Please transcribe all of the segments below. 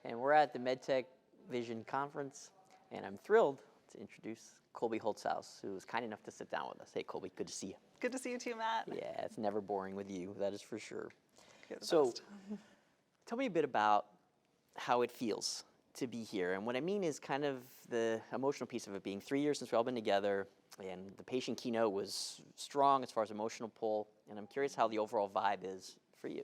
And we're at the MedtechVISION conference, and I'm thrilled to introduce Colby Holtshouse, who was kind enough to sit down with us. Hey, Colby, good to see you. Good to see you too, Matt. Yeah, it's never boring with you, that is for sure. You're the So, best. tell me a bit about how it feels to be here. And what I mean is kind of the emotional piece of it being 3 years since we've all been together, and the patient keynote was strong as far as emotional pull, and I'm curious how the overall vibe is for you.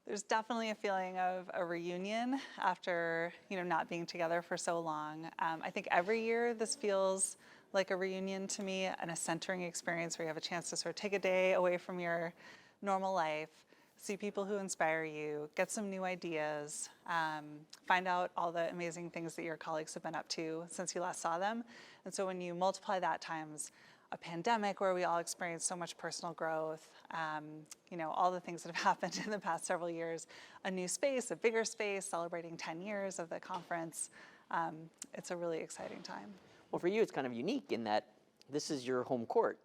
There's definitely a feeling of a reunion after not being together for so long. I think every year this feels like a reunion to me and a centering experience where you have a chance to sort of take a day away from your normal life, see people who inspire you, get some new ideas, find out all the amazing things that your colleagues have been up to since you last saw them. And so when you multiply that times a pandemic where we all experienced so much personal growth, all the things that have happened in the past several years, a new space, a bigger space, celebrating 10 years of the conference, it's a really exciting time. Well, for you, it's kind of unique in that this is your home court.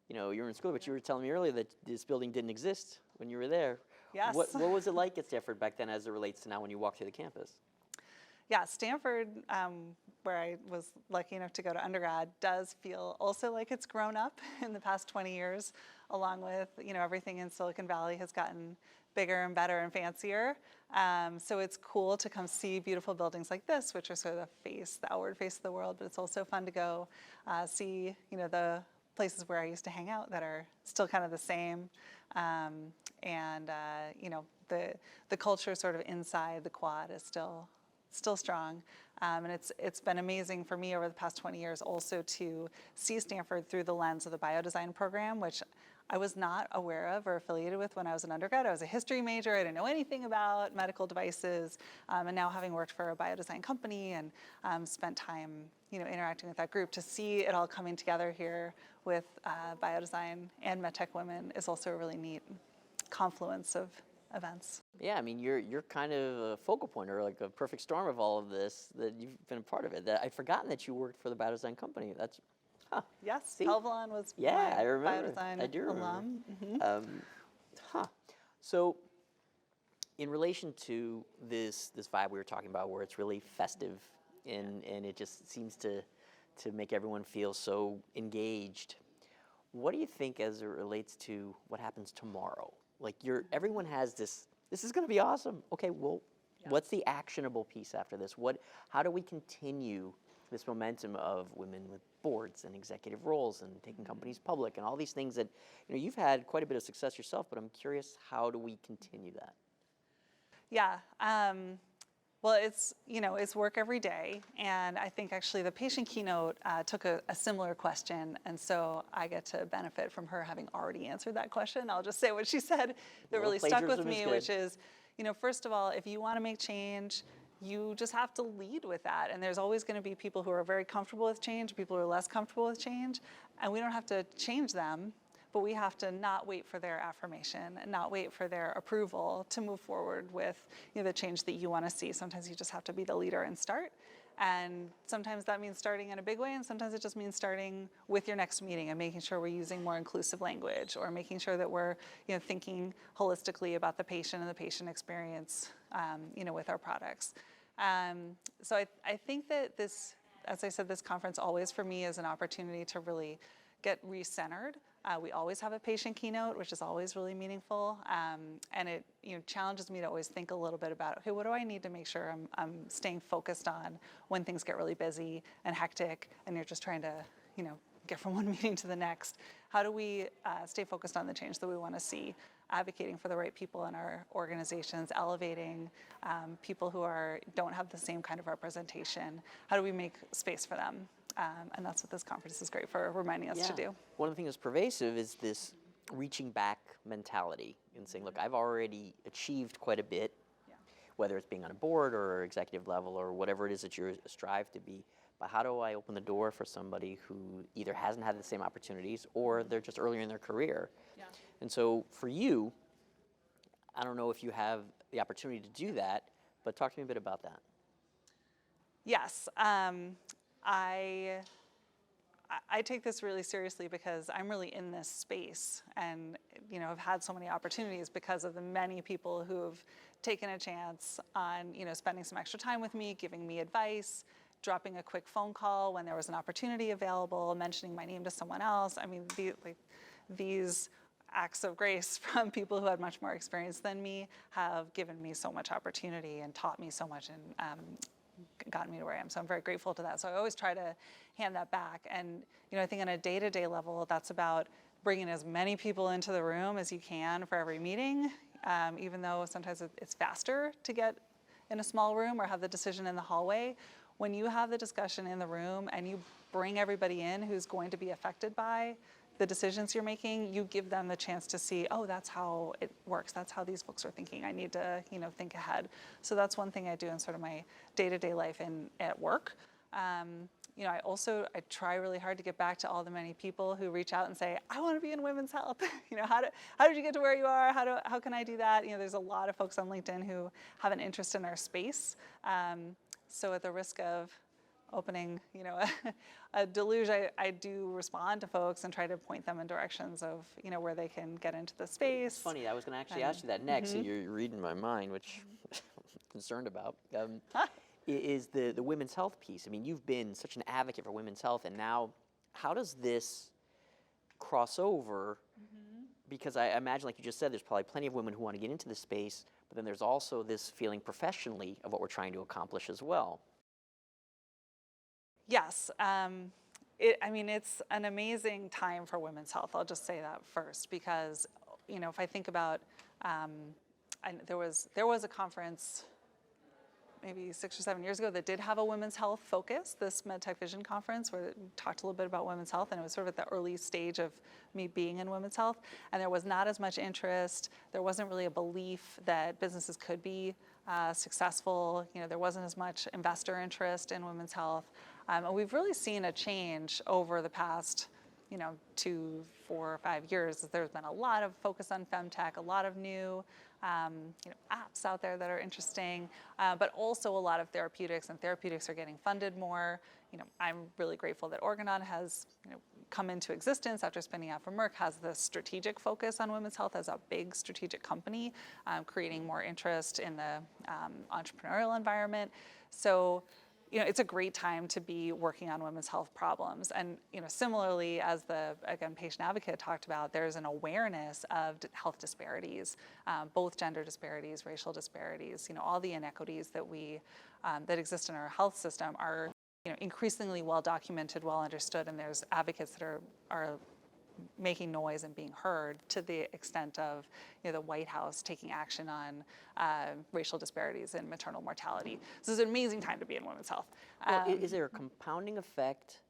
You're in school, but you were telling me earlier that this building didn't exist when you were there. Yes. What was it like at Stanford back then as it relates to now when you walk through the campus? Yeah, Stanford, where I was lucky enough to go to undergrad, does feel also like it's grown up in the past 20 years, along with, everything in Silicon Valley has gotten bigger and better and fancier. So it's cool to come see beautiful buildings like this, which are sort of the outward face of the world, but it's also fun to go see, the places where I used to hang out that are still kind of the same. The culture sort of inside the quad is still strong. And it's been amazing for me over the past 20 years also to see Stanford through the lens of the biodesign program, which I was not aware of or affiliated with when I was an undergrad. I was a history major. I didn't know anything about medical devices. And now having worked for a biodesign company and spent time interacting with that group, to see it all coming together here with biodesign and MedtechWOMEN is also a really neat confluence of events. Yeah, I mean, you're kind of a focal point, or like a perfect storm of all of this, that you've been a part of it. That I'd forgotten that you worked for the biodesign company. That's, Yes, see? Pelvelon was Yeah, my I remember. biodesign I do remember. alum. Mm-hmm. So, in relation to this vibe we were talking about, where it's really festive, and it just seems to make everyone feel so engaged, what do you think as it relates to what happens tomorrow? Like everyone has this is going to be awesome. Okay, well, what's the actionable piece after this? How do we continue this momentum of women with boards and executive roles and taking companies public and all these things that, you've had quite a bit of success yourself, but I'm curious, how do we continue that? Yeah. Well, it's work every day, and I think actually the patient keynote took a similar question, and so I get to benefit from her having already answered that question. I'll just say what she said that really stuck with me, which is, first of all, if you want to make change, you just have to lead with that, and there's always going to be people who are very comfortable with change, people who are less comfortable with change, and we don't have to change them, but we have to not wait for their affirmation and not wait for their approval to move forward with the change that you want to see. Sometimes you just have to be the leader and start. And sometimes that means starting in a big way, and sometimes it just means starting with your next meeting and making sure we're using more inclusive language, or making sure that we're thinking holistically about the patient and the patient experience with our products. So I think that this, as I said, this conference always for me is an opportunity to really get recentered. We always have a patient keynote, which is always really meaningful, and it challenges me to always think a little bit about, okay, what do I need to make sure I'm staying focused on when things get really busy and hectic, and you're just trying to get from one meeting to the next. How do we stay focused on the change that we want to see, advocating for the right people in our organizations, elevating people who don't have the same kind of representation? How do we make space for them? And that's what this conference is great for reminding us to do. One of the things that's pervasive is this reaching back mentality and saying, look, I've already achieved quite a bit, whether it's being on a board or executive level or whatever it is that you strive to be. But how do I open the door for somebody who either hasn't had the same opportunities or they're just earlier in their career? Yeah. And so for you, I don't know if you have the opportunity to do that, but talk to me a bit about that. Yes. I take this really seriously because I'm really in this space and, have had so many opportunities because of the many people who have taken a chance on, spending some extra time with me, giving me advice, dropping a quick phone call when there was an opportunity available, mentioning my name to someone else. I mean, these acts of grace from people who had much more experience than me have given me so much opportunity and taught me so much and gotten me to where I am. So I'm very grateful to that. So I always try to hand that back. And, I think on a day-to-day level, that's about bringing as many people into the room as you can for every meeting, even though sometimes it's faster to get in a small room or have the decision in the hallway. When you have the discussion in the room and you bring everybody in who's going to be affected by the decisions you're making, you give them the chance to see, oh, that's how it works. That's how these folks are thinking. I need to, think ahead. So that's one thing I do in sort of my day-to-day life and at work. I try really hard to get back to all the many people who reach out and say, I want to be in women's health. How did you get to where you are? How can I do that? There's a lot of folks on LinkedIn who have an interest in our space. So at the risk of opening, a deluge, I do respond to folks and try to point them in directions of, where they can get into the space. It's funny, I was going to actually ask you that next, and you're reading my mind, which I'm concerned about, is the women's health piece. I mean, you've been such an advocate for women's health, and now how does this cross over? Because I imagine, like you just said, there's probably plenty of women who want to get into this space, but then there's also this feeling professionally of what we're trying to accomplish as well. Yes. It's an amazing time for women's health. I'll just say that first, because, if I think about, there was a conference maybe 6 or 7 years ago that did have a women's health focus, this MedtechVISION conference, where it talked a little bit about women's health, and it was sort of at the early stage of me being in women's health, and there was not as much interest. There wasn't really a belief that businesses could be successful. There wasn't as much investor interest in women's health. And we've really seen a change over the past, 2, 4, or 5 years. There's been a lot of focus on femtech, a lot of new, apps out there that are interesting, but also a lot of therapeutics, and therapeutics are getting funded more. I'm really grateful that Organon has, come into existence after spinning out from Merck, has this strategic focus on women's health as a big strategic company, creating more interest in the entrepreneurial environment. So, it's a great time to be working on women's health problems. And, similarly, as the, again, patient advocate talked about, there's an awareness of health disparities, both gender disparities, racial disparities, all the inequities that that exist in our health system are, increasingly well documented, well understood, and there's advocates that are making noise and being heard, to the extent of the White House taking action on racial disparities in maternal mortality. So it's an amazing time to be in women's health. Well, is there a compounding effect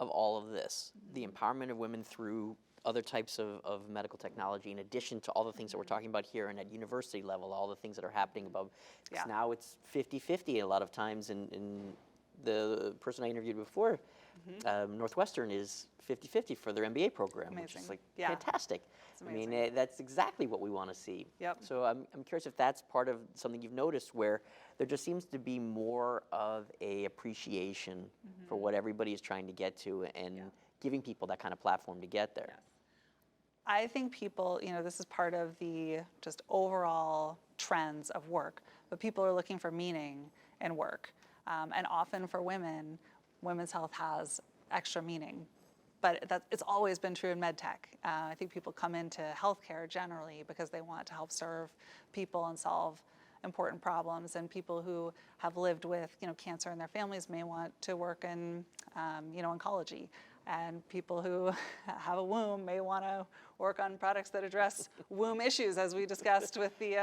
of all of this? The empowerment of women through other types of medical technology, in addition to all the things that we're talking about here and at university level, all the things that are happening above. Because now it's 50-50 a lot of times. In the person I interviewed before, Northwestern is 50-50 for their MBA program, which is fantastic. I mean, that's exactly what we want to see. Yep. So I'm curious if that's part of something you've noticed, where there just seems to be more of a appreciation for what everybody is trying to get to, and giving people that kind of platform to get there. Yes. I think people, this is part of the just overall trends of work, but people are looking for meaning in work. And often for women, women's health has extra meaning. But it's always been true in medtech. I think people come into healthcare generally because they want to help serve people and solve important problems. And people who have lived with cancer in their families may want to work in oncology. And people who have a womb may want to work on products that address womb issues, as we discussed with the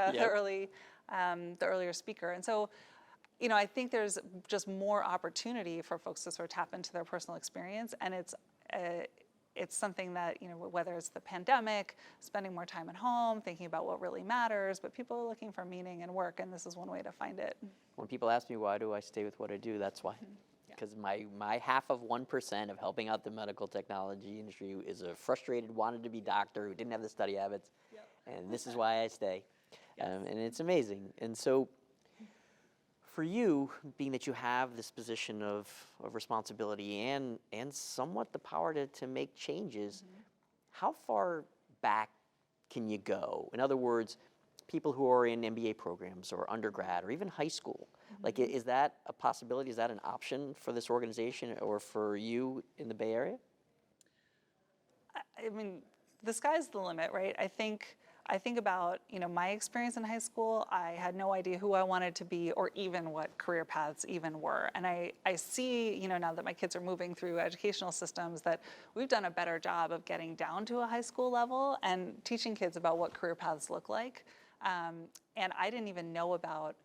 earlier speaker. And so, I think there's just more opportunity for folks to sort of tap into their personal experience, and it's something that, whether it's the pandemic, spending more time at home, thinking about what really matters, but people are looking for meaning in work, and this is one way to find it. When people ask me why do I stay with what I do, that's why. Because my half of 1% of helping out the medical technology industry is a frustrated, wanted to be doctor who didn't have the study habits, and this is why I stay. And it's amazing. And so, For you, being that you have this position of responsibility and somewhat the power to make changes, how far back can you go? In other words, people who are in MBA programs or undergrad or even high school, like, is that a possibility? Is that an option for this organization or for you in the Bay Area? I mean, the sky's the limit, right? I think about, my experience in high school. I had no idea who I wanted to be or even what career paths even were. And I see, now that my kids are moving through educational systems, that we've done a better job of getting down to a high school level and teaching kids about what career paths look like. And I didn't even know about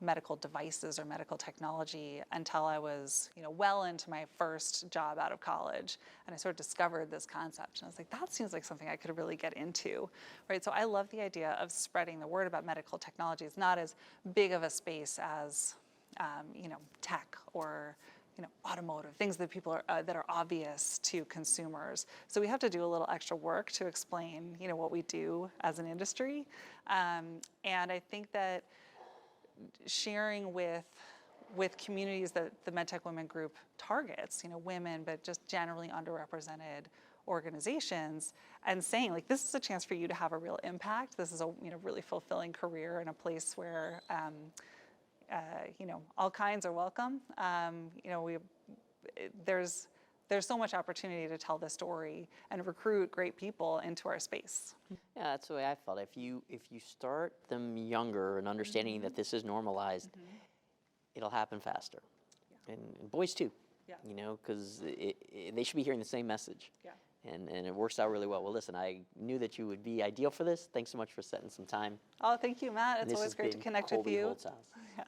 medical devices or medical technology until I was, well into my first job out of college, and I sort of discovered this concept. And I was like, that seems like something I could really get into, right? So I love the idea of spreading the word about medical technology. It's not as big of a space as, tech or automotive, things that people are that are obvious to consumers. So we have to do a little extra work to explain, what we do as an industry, and I think that sharing with communities that the MedtechWOMEN group targets, women, but just generally underrepresented organizations, and saying, like, this is a chance for you to have a real impact. This is a really fulfilling career in a place where all kinds are welcome. There's so much opportunity to tell the story and recruit great people into our space. Yeah, that's the way I felt. If you start them younger and understanding that this is normalized, it'll happen faster. Yeah. And boys too. Yeah. Because they should be hearing the same message. Yeah. And it works out really well. Well, listen, I knew that you would be ideal for this. Thanks so much for setting some time. Oh, thank you, Matt. It's always great to connect Colby with you. Holtshouse. Yeah.